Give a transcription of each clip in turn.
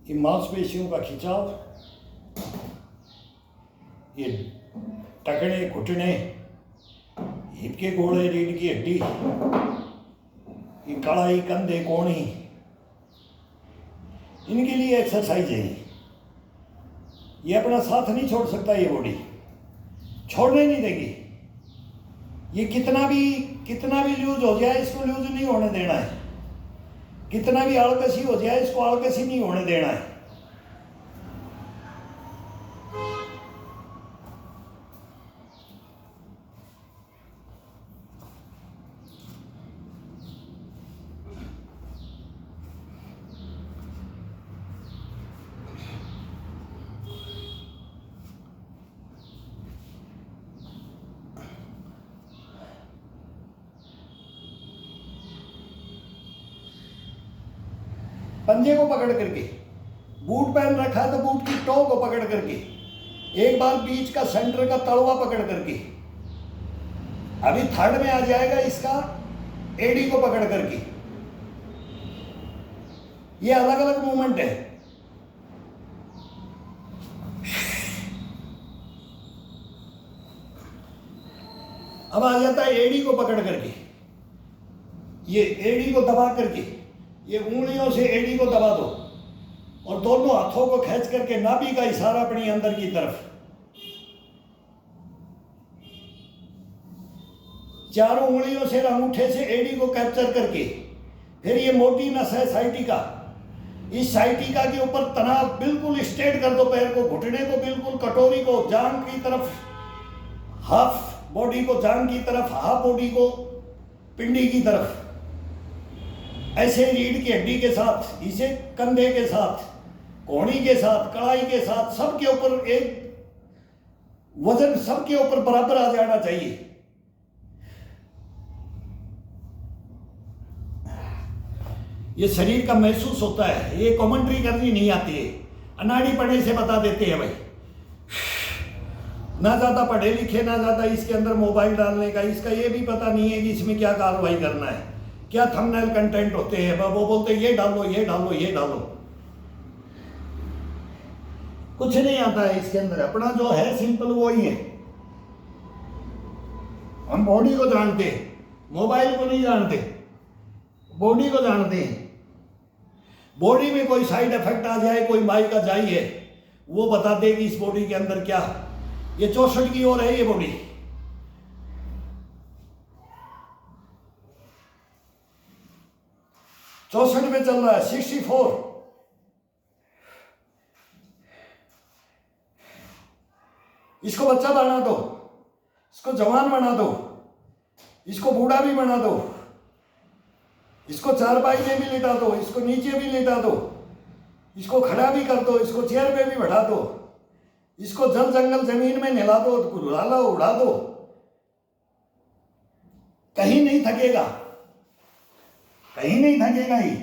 इन मांसपेशियों का खिंचाव, ये टखने, घुटने, हिप के गोड़े, रीढ़ की हड्डी, ये कड़ाई, कंधे, कोहनी, इनके लिए एक्सरसाइज है। ये अपना साथ नहीं छोड़ सकता, ये बॉडी छोड़ने नहीं देगी। ये कितना भी लूज हो जाए, इसको लूज नहीं होने देना है। कितना भी आलकसी हो जाए, इसको आलकसी नहीं होने देना है। पंजे को पकड़ करके, बूट पहन रखा है तो बूट की टो को पकड़ करके, एक बार बीच का सेंटर का तलवा पकड़ करके, अभी थर्ड में आ जाएगा इसका एडी को पकड़ करके। ये अलग अलग मूवमेंट है। अब आ जाता है एडी को पकड़ करके, ये एडी को दबा करके, ये उंगलियों से एडी को दबा दो और दोनों हाथों को खींच करके नाभि का इशारा अपनी अंदर की तरफ, चारों उंगलियों से अंगूठे से एडी को कैप्चर करके, फिर ये मोटी नस है साइटिका, इस साइटिका के ऊपर तनाव बिल्कुल स्ट्रेट कर दो, पैर को, घुटने को बिल्कुल, कटोरी को जांघ की तरफ, हाफ बॉडी को जांघ की तरफ, हाफ बॉडी को पिंडी की तरफ, ऐसे रीढ़ की हड्डी के साथ, इसे कंधे के साथ, कोहनी के साथ, कड़ाई के साथ, सबके ऊपर एक वजन सबके ऊपर बराबर आ जाना चाहिए। ये शरीर का महसूस होता है, ये कमेंट्री करनी नहीं आती है, अनाड़ी पढ़ने से बता देते हैं भाई। ना ज्यादा पढ़े लिखे, ना ज्यादा इसके अंदर मोबाइल डालने का, इसका ये भी पता नहीं है कि इसमें क्या कार्रवाई करना है, क्या थंबनेल कंटेंट होते हैं। वो बोलते ये डालो, ये डालो, ये डालो, कुछ नहीं आता है इसके अंदर। अपना जो है सिंपल वो ही है। हम बॉडी को जानते हैं, मोबाइल को नहीं जानते, बॉडी को जानते हैं। बॉडी में कोई साइड इफेक्ट आ जाए, कोई माई का जाई है, वो बता देगी इस बॉडी के अंदर क्या। ये 64 की ओर है ये बॉडी। चौसठ में चल रहा है, 64। इसको बच्चा बना दो, इसको जवान बना दो, इसको बूढ़ा भी बना दो, इसको चारपाई में भी लिटा दो, इसको नीचे भी लिटा दो, इसको खड़ा भी कर दो, इसको चेयर पे भी बैठा दो, इसको जल जंगल जमीन में नहला दो, उड़ा लो, उड़ा दो, कहीं नहीं थकेगा, कहीं नहीं थकेगा ही।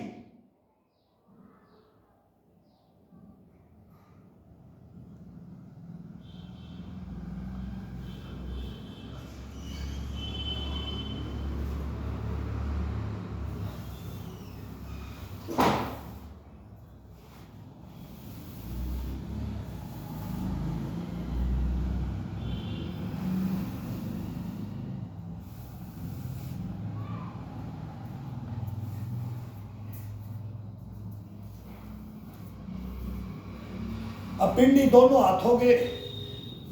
अब पिंडी दोनों हाथों के,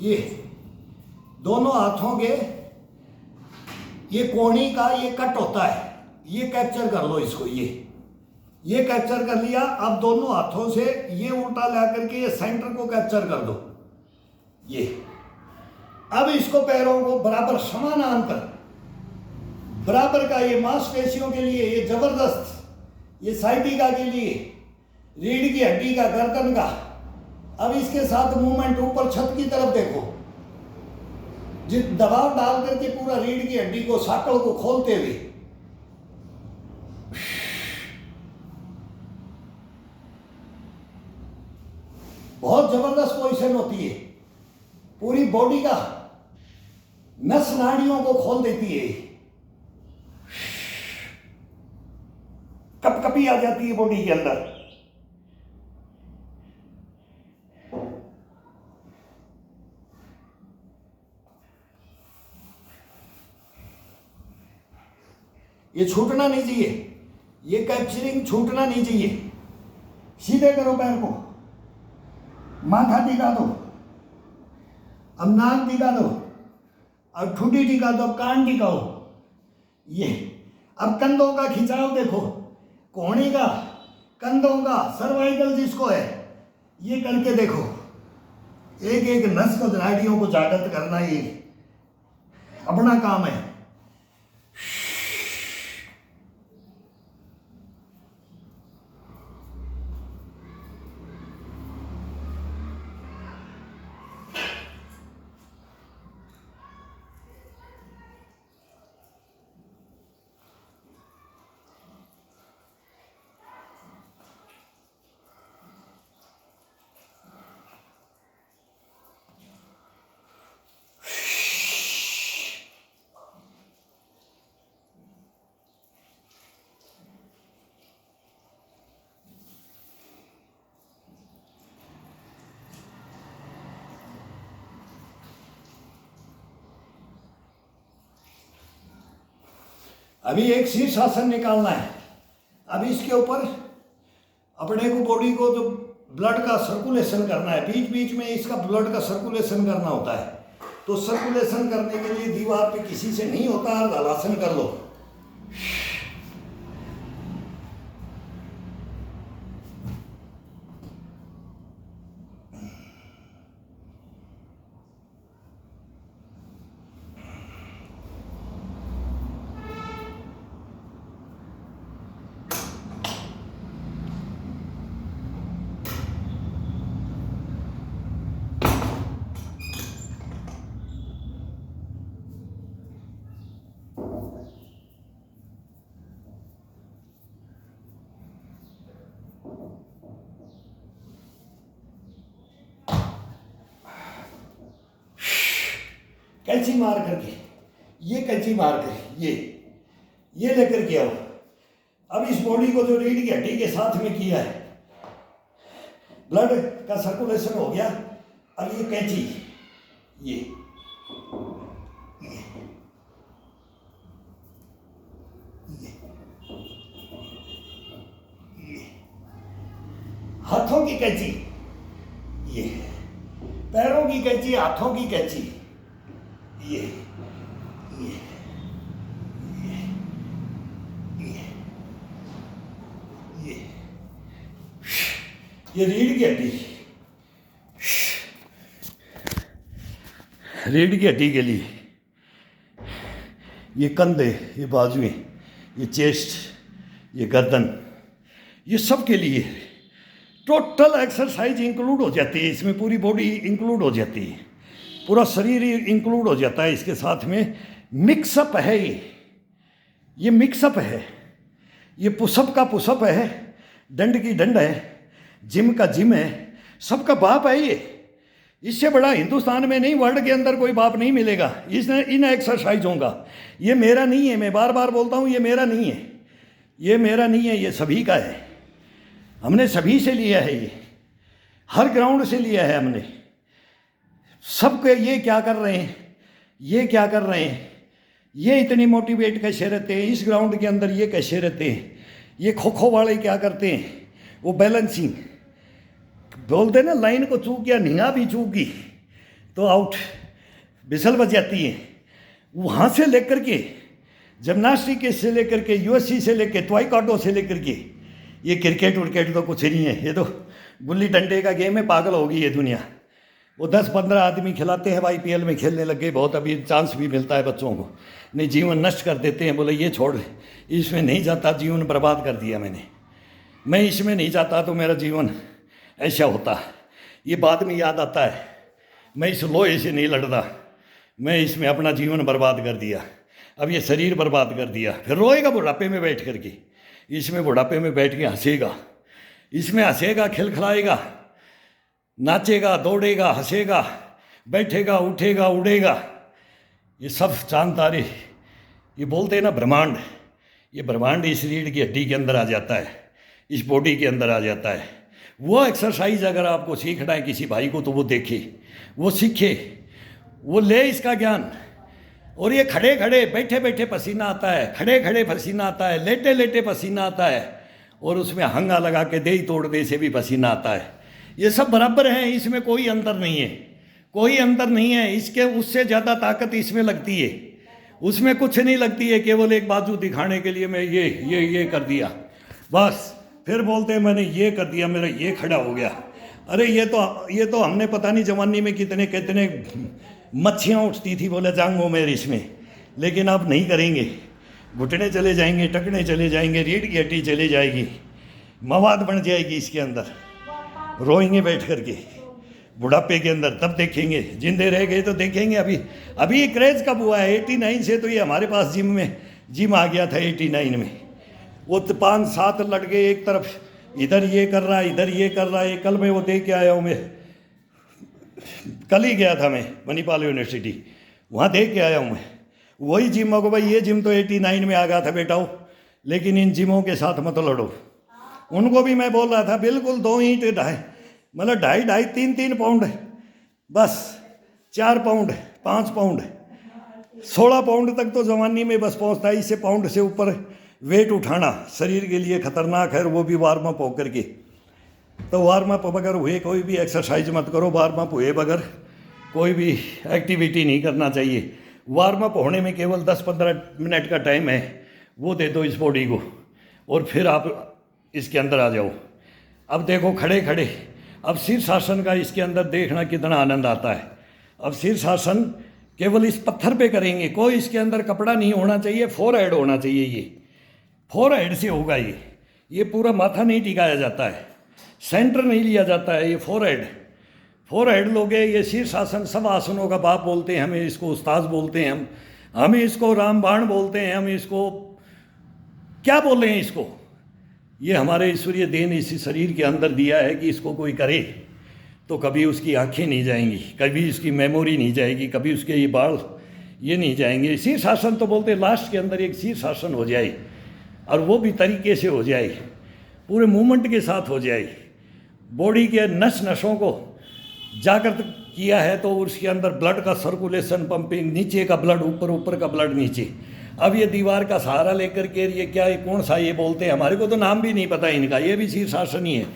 ये दोनों हाथों के ये कोहनी का ये कट होता है, ये कैप्चर कर लो इसको, ये कैप्चर कर लिया। अब दोनों हाथों से ये उल्टा ला करके ये सेंटर को कैप्चर कर दो। ये अब इसको पैरों को बराबर समानांतर, बराबर का, ये मांसपेशियों के लिए ये जबरदस्त, ये साइटिका के लिए, रीढ़ की हड्डी का, गर्दन का। अब इसके साथ मूवमेंट ऊपर छत की तरफ देखो, जिस दबाव डाल करके पूरा रीढ़ की हड्डी को, साकड़ को खोलते हुए, बहुत जबरदस्त पोजीशन होती है, पूरी बॉडी का नस नाड़ियों को खोल देती है, कपकपी आ जाती है बॉडी के अंदर। ये छूटना नहीं चाहिए, ये कैप्चरिंग छूटना नहीं चाहिए। सीधे करो पैर को, माथा टिका दो, अब नाक टिका दो, अब ठुड्डी टिका दो, अब कान टिकाओ। ये अब कंधों का खिंचाव देखो, कोहनी का, कंधों का, सर्वाइकल जिसको है, ये करके देखो। एक एक नस को, नाड़ियों को जागृत करना ये अपना काम है। अभी एक शीर्षासन निकालना है। अब इसके ऊपर अपने को बॉडी को जो ब्लड का सर्कुलेशन करना है, बीच बीच में इसका ब्लड का सर्कुलेशन करना होता है। तो सर्कुलेशन करने के लिए दीवार पे किसी से नहीं होता, हलासन कर लो। कैंची मार करके, ये कैंची मार कर ये लेकर के आओ। अब इस बॉडी को जो रीढ़ की हड्डी के साथ में किया है, ब्लड का सर्कुलेशन हो गया। अब ये कैंची, ये हाथों की कैंची, ये पैरों की कैंची, हाथों की कैंची, ये रीढ़ की हड्डी, रीढ़ की हड्डी के लिए ये कंधे, ये बाजुएं, ये चेस्ट, ये गर्दन, ये सब के लिए टोटल एक्सरसाइज इंक्लूड हो जाती है। इसमें पूरी बॉडी इंक्लूड हो जाती है, पूरा शरीर इंक्लूड हो जाता है। इसके साथ में मिक्सअप है, ये मिक्सअप है, ये पुशअप का पुशअप है, दंड की दंड है, जिम का जिम है, सबका बाप है ये। इससे बड़ा हिंदुस्तान में नहीं, वर्ल्ड के अंदर कोई बाप नहीं मिलेगा इन एक्सरसाइजों का। ये मेरा नहीं है, मैं बार बार बोलता हूँ, ये मेरा नहीं है, ये मेरा नहीं है, ये सभी का है। हमने सभी से लिया है, ये हर ग्राउंड से लिया है हमने। सबके ये क्या कर रहे हैं, ये क्या कर रहे हैं, ये इतनी मोटिवेट कैसे रहते हैं, इस ग्राउंड के अंदर ये कैसे रहते हैं, ये खो खो वाले क्या करते हैं, वो बैलेंसिंग बोलते ना, लाइन को चूक गया, निगाह भी चूक गई तो आउट, बिसल बज जाती है। वहाँ से लेकर के जिम्नास्टिक से लेकर के यूएससी से लेकर ताइक्वांडो से लेकर के ये क्रिकेट विकेट तो कुछ नहीं है, ये तो गुल्ली डंडे का गेम है, पागल होगी ये दुनिया। वो 10-15 आदमी खिलाते हैं, IPL में खेलने लग गए, बहुत अभी चांस भी मिलता है बच्चों को, नहीं जीवन नष्ट कर देते हैं। बोले ये छोड़, इसमें नहीं जाता, जीवन बर्बाद कर दिया मैंने, मैं इसमें नहीं जाता तो मेरा जीवन ऐसा होता। ये बाद में याद आता है, मैं इस लोहे से नहीं लड़ता, मैं इसमें अपना जीवन बर्बाद कर दिया, अब ये शरीर बर्बाद कर दिया। फिर रोएगा बुढ़ापे में बैठ करके, इसमें बुढ़ापे में बैठ के हंसेगा, इसमें हंसेगा, खिलखिलाएगा, नाचेगा, दौड़ेगा, हंसेगा, बैठेगा, उठेगा, उड़ेगा। ये सब चांद तारे, ये बोलते हैं ना ब्रह्मांड, ये ब्रह्मांड इस रीढ़ की हड्डी के अंदर आ जाता है, इस बॉडी के अंदर आ जाता है। वो एक्सरसाइज अगर आपको सीखना है किसी भाई को, तो वो देखे, वो सीखे, वो ले इसका ज्ञान। और ये खड़े खड़े बैठे बैठे पसीना आता है, खड़े खड़े पसीना आता है, लेटे लेटे पसीना आता है, और उसमें हंगा लगा के दही तोड़ दे से भी पसीना आता है। ये सब बराबर हैं, इसमें कोई अंतर नहीं है, कोई अंतर नहीं है। इसके उससे ज़्यादा ताकत इसमें लगती है, उसमें कुछ नहीं लगती है। केवल एक बाजू दिखाने के लिए मैं ये कर दिया बस, फिर बोलते हैं मैंने ये कर दिया, मेरा ये खड़ा हो गया। अरे ये तो हमने पता नहीं जवानी में कितने कितने मच्छियाँ उठती थी बोले जांगों में इसमें, लेकिन अब नहीं करेंगे। घुटने चले जाएंगे, टकने चले जाएंगे, रीढ़ की हड्डी चली जाएगी, मवाद बन जाएगी इसके अंदर, रोएंगे बैठ करके बुढ़ापे के अंदर, तब देखेंगे। जिंदे रह गए तो देखेंगे। अभी क्रेज कब हुआ है? 89 से तो ये हमारे पास जिम आ गया था 89 में। वो 5-7 लड़के एक तरफ इधर ये कर रहा है, इधर ये कर रहा है। कल मैं वो देख के आया हूँ, मैं कल ही गया था मैं मणिपाल यूनिवर्सिटी, वहाँ देख के आया हूँ मैं वही जिम को। भाई ये जिम तो 89 में आ गया था बेटाओ, लेकिन इन जिमों के साथ मत लड़ो। उनको भी मैं बोल रहा था बिल्कुल 2 ईंट 2.5 मतलब 2.5 3 पाउंड बस, 4 पाउंड 5 पाउंड 16 पाउंड तक तो जवानी में बस पहुँचता है। इससे पाउंड से ऊपर वेट उठाना शरीर के लिए खतरनाक है, और वो भी वार्म अप होकर के। तो वार्म अप बगैर हुए कोई भी एक्सरसाइज मत करो, वार्म अप हुए बगैर कोई भी एक्टिविटी नहीं करना चाहिए। वार्म अप होने में केवल 10-15 मिनट का टाइम है, वो दे दो इस बॉडी को, और फिर आप इसके अंदर आ जाओ। अब देखो खड़े खड़े, अब शीर्षासन का इसके अंदर देखना कितना आनंद आता है। अब शीर्षासन केवल इस पत्थर पे करेंगे, कोई इसके अंदर कपड़ा नहीं होना चाहिए, फोरहेड होना चाहिए। ये फोरहेड से होगा, ये पूरा माथा नहीं टिकाया जाता है, सेंटर नहीं लिया जाता है, ये फोरहेड लोगे। ये शीर्षासन सब आसनों का बाप बोलते हैं, हमें इसको उस्ताद बोलते हैं, हमें इसको रामबाण बोलते हैं, हम इसको क्या बोले हैं इसको। ये हमारे ईश्वरीय देन इसी शरीर के अंदर दिया है कि इसको कोई करे तो कभी उसकी आंखें नहीं जाएंगी, कभी उसकी मेमोरी नहीं जाएगी, कभी उसके ये बाल ये नहीं जाएंगे। शीर्षासन तो बोलते लास्ट के अंदर एक शीर्षासन हो जाए, और वो भी तरीके से हो जाए, पूरे मूवमेंट के साथ हो जाए, बॉडी के नसों को जागृत किया है, तो उसके अंदर ब्लड का सर्कुलेशन पंपिंग, नीचे का ब्लड ऊपर, ऊपर का ब्लड नीचे। अब ये दीवार का सहारा लेकर के ये क्या, ये कौन सा ये बोलते हैं, हमारे को तो नाम भी नहीं पता इनका, ये भी शीर्षासन ही है।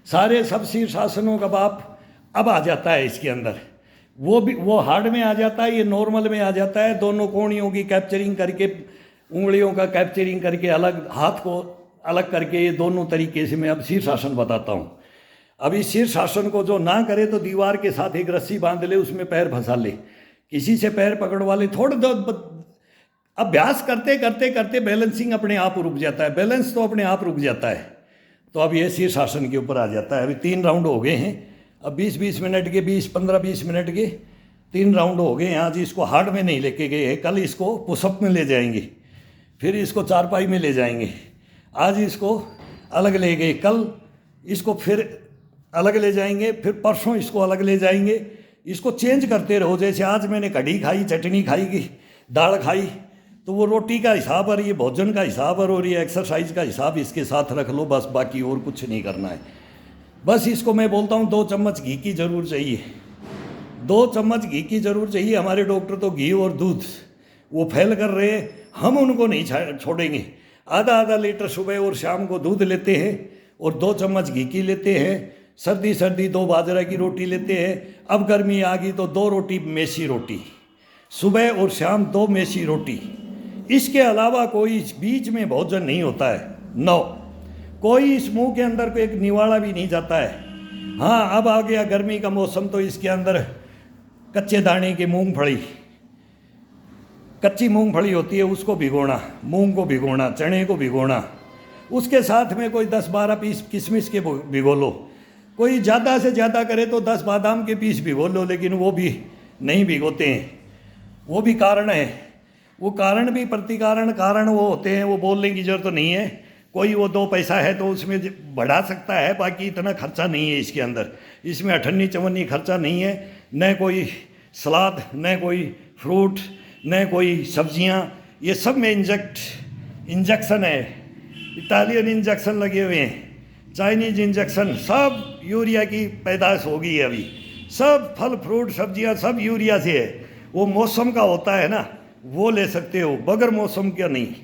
सारे सब शीर्षासनों का बाप अब आ जाता है इसके अंदर, वो हार्ड में आ जाता है, ये नॉर्मल में आ जाता है। दोनों कोणियों की कैप्चरिंग करके, उंगलियों का कैप्चरिंग करके, अलग हाथ को अलग करके, ये दोनों तरीके से मैं अब शीर्षासन बताता हूँ। अब इस शीर्षासन को जो ना करे तो दीवार के साथ एक रस्सी बांध ले, उसमें पैर फंसा ले, किसी से पैर पकड़वा ले। थोड़ा अभ्यास करते करते करते बैलेंसिंग अपने आप रुक जाता है, बैलेंस तो अपने आप रुक जाता है। तो अब ये शीर्षासन के ऊपर आ जाता है। अभी 3 राउंड हो गए हैं, अब 20-20 मिनट के, 15-20 मिनट के 3 राउंड हो गए। आज इसको हार्ड में नहीं लेके गए हैं, कल इसको पुशअप में ले जाएंगे, फिर इसको चारपाई में ले जाएंगे। आज इसको अलग ले गए, कल इसको फिर अलग ले जाएंगे, फिर परसों इसको अलग ले जाएंगे। इसको चेंज करते रहो। जैसे आज मैंने कढ़ी खाई, चटनी खाई, दाल खाई, तो वो रोटी का हिसाब और ये भोजन का हिसाब और ये एक्सरसाइज का हिसाब इसके साथ रख लो बस, बाकी और कुछ नहीं करना है। बस इसको मैं बोलता हूँ 2 चम्मच घी की ज़रूर चाहिए, 2 चम्मच घी की ज़रूर चाहिए। हमारे डॉक्टर तो घी और दूध वो फैल कर रहे हैं, हम उनको नहीं छोड़ेंगे। आधा लीटर सुबह और शाम को दूध लेते हैं और 2 चम्मच घी की लेते हैं। सर्दी 2 बाजरा की रोटी लेते हैं। अब गर्मी आ गई तो 2 रोटी मेसी रोटी, सुबह और शाम 2 मेसी रोटी। इसके अलावा कोई बीच में भोजन नहीं होता है। 9 कोई इस मुंह के अंदर को एक निवाड़ा भी नहीं जाता है। हाँ, अब आ गया गर्मी का मौसम तो इसके अंदर कच्चे दाने की मूंगफली, कच्ची मूंगफली होती है, उसको भिगोना, मूंग को भिगोना, चने को भिगोना, उसके साथ में कोई 10-12 पीस किशमिश के भिगो लो। कोई ज़्यादा से ज़्यादा करे तो 10 बादाम के पीस भिगो लो, लेकिन वो भी नहीं भिगोते हैं। वो भी कारण है, वो कारण भी प्रतिकारण कारण वो होते हैं, वो बोलने की जरूरत तो नहीं है। कोई वो 2 पैसा है तो उसमें बढ़ा सकता है, बाकी इतना खर्चा नहीं है इसके अंदर। इसमें अठन्नी चवन्नी खर्चा नहीं है, न कोई सलाद, न कोई फ्रूट, न कोई सब्जियां। ये सब में इंजेक्शन है, इटालियन इंजेक्शन लगे हुए हैं, चाइनीज इंजेक्शन, सब यूरिया की पैदाश होगी अभी। सब फल फ्रूट सब्जियां सब यूरिया से है। वो मौसम का होता है ना, वो ले सकते हो, बगैर मौसम का नहीं।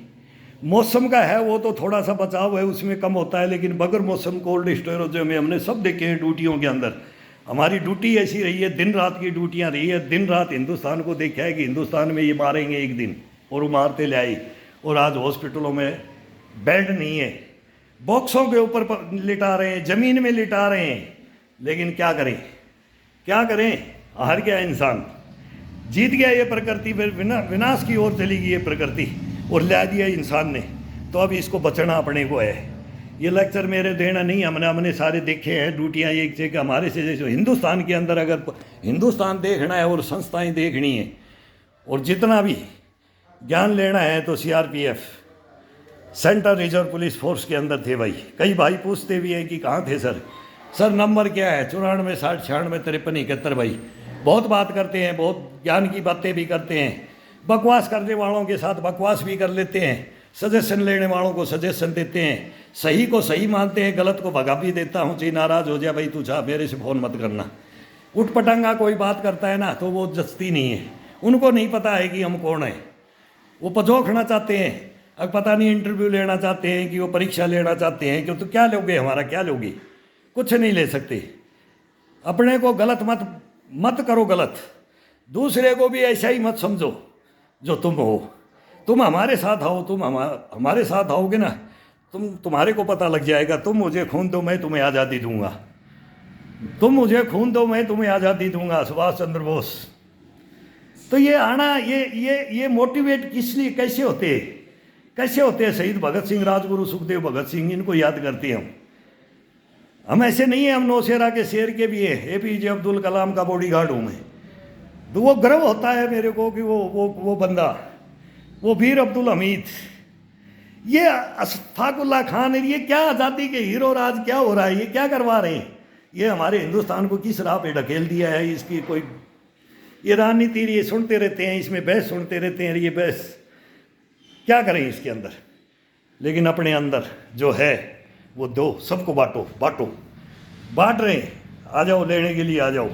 मौसम का है वो तो थोड़ा सा बचाव है, उसमें कम होता है, लेकिन बगैर मौसम कोल्ड स्टोरेज में हमने सब देखे हैं ड्यूटियों के अंदर। हमारी ड्यूटी ऐसी रही है, दिन रात की ड्यूटियाँ रही है, दिन रात हिंदुस्तान को देखा है कि हिंदुस्तान में ये मारेंगे एक दिन, और वो मारते ले आई। और आज हॉस्पिटलों में बेड नहीं है, बॉक्सों के ऊपर लिटा रहे हैं, ज़मीन में लिटा रहे हैं। लेकिन क्या करें, क्या करें, हार गया इंसान, जीत गया ये प्रकृति, फिर विनाश की ओर चली गई ये प्रकृति और ला दिया इंसान ने। तो अब इसको बचना अपने को है। ये लेक्चर मेरे देना नहीं, हमने सारे देखे हैं ड्यूटियाँ एक जगह हमारे से। जैसे हिंदुस्तान के अंदर अगर हिंदुस्तान देखना है और संस्थाएं देखनी है और जितना भी ज्ञान लेना है तो CRPF central reserve police force के अंदर थे भाई। कई भाई पूछते भी हैं कि कहाँ थे सर नंबर क्या है, 94 60 96 53 71 भाई। बहुत बात करते हैं, बहुत ज्ञान की बातें भी करते हैं, बकवास करने वालों के साथ बकवास भी कर लेते हैं, सजेशन लेने वालों को सजेशन देते हैं, सही को सही मानते हैं, गलत को भगा भी देता हूँ। चाहे नाराज़ हो जाए भाई, तू चाह मेरे से फ़ोन मत करना। उठ पटांगा कोई बात करता है ना तो वो जचती नहीं है, उनको नहीं पता है कि हम कौन हैं। वो पजोखना चाहते हैं, अब पता नहीं इंटरव्यू लेना चाहते हैं कि वो परीक्षा लेना चाहते हैं कि तो क्या लोगे हमारा, क्या लोगे, कुछ नहीं ले सकते। अपने को गलत मत करो गलत, दूसरे को भी ऐसा ही मत समझो जो तुम हो। तुम हमारे साथ आओ, तुम हमारे साथ आओगे ना, तुम्हारे को पता लग जाएगा। तुम मुझे खून दो, मैं तुम्हें आज़ादी दूंगा। तुम मुझे खून दो, मैं तुम्हें आज़ादी दूंगा। सुभाष चंद्र बोस। तो ये आना, ये मोटिवेट किस लिए, कैसे होते हैं शहीद भगत सिंह, राजगुरु सुखदेव भगत सिंह, इनको याद करते हैं हम ऐसे नहीं है, हम नौशेरा के शेर के भी है। APJ अब्दुल कलाम का बॉडीगार्ड हूँ मैं। तो वो गर्व होता है मेरे को कि वो बंदा, वो वीर अब्दुल हमीद, ये अशफाकुल्ला खान, ये क्या आज़ादी के हीरो, राज क्या हो रहा है, ये क्या करवा रहे हैं, ये हमारे हिंदुस्तान को किस राह पे ढकेल दिया है। इसकी कोई ये राजनीति, ये सुनते रहते हैं, इसमें बहस सुनते रहते हैं, ये बहस क्या करें इसके अंदर। लेकिन अपने अंदर जो है वो दो, सबको बांटो, बांट रहे हैं, आ जाओ लेने के लिए, आ जाओ।